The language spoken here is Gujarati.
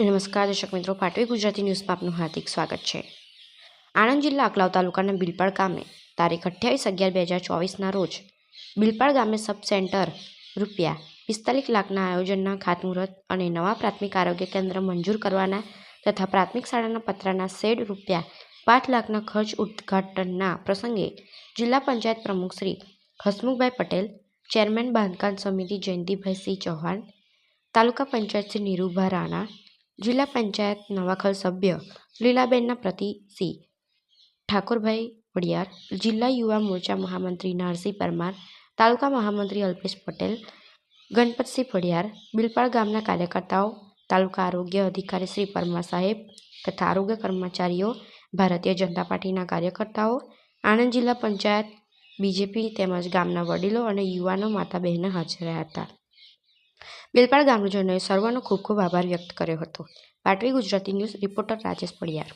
નમસ્કાર દર્શક મિત્રો, પાટવી ગુજરાતી ન્યૂઝમાં આપનું હાર્દિક સ્વાગત છે। આણંદ જિલ્લા અકલાવ તાલુકાના બિલપાડ ગામે તારીખ 28/11/2024ના રોજ બિલપાડ ગામે સબ સેન્ટર ₹45 લાખના આયોજનના ખાતમુહૂર્ત અને નવા પ્રાથમિક આરોગ્ય કેન્દ્ર મંજૂર કરવાના તથા પ્રાથમિક શાળાના પતરાના શેડ ₹5 લાખના ખર્ચ ઉદ્ઘાટનના પ્રસંગે જિલ્લા પંચાયત પ્રમુખ શ્રી હસમુખભાઈ પટેલ, ચેરમેન બાંધકામ સમિતિ જયંતિભાઈ સિંહ ચૌહાણ, તાલુકા પંચાયત શ્રી નીરુભા રાણા, જિલ્લા પંચાયત નવાખલ સભ્ય લીલાબેનના પ્રતિ સિંહ ઠાકોરભાઈ વડિયાર, જિલ્લા યુવા મોરચા મહામંત્રી નારસિંહ પરમાર, તાલુકા મહામંત્રી અલ્પેશ પટેલ, ગણપતસિંહ વડિયાર, બિલપાડ ગામના કાર્યકર્તાઓ, તાલુકા આરોગ્ય અધિકારી શ્રી પરમાર સાહેબ તથા આરોગ્ય કર્મચારીઓ, ભારતીય જનતા પાર્ટીના કાર્યકર્તાઓ, આણંદ જિલ્લા પંચાયત, બીજેપી તેમજ ગામના વડીલો અને યુવાનો, માતા બહેનો હાજર રહ્યા હતા। બિલપાડ ગામજનોએ સર્વનો ખૂબ ખૂબ આભાર વ્યક્ત કર્યો હતો। પાટવી ગુજરાતી ન્યૂઝ રિપોર્ટર રાજેશ પડિયાર।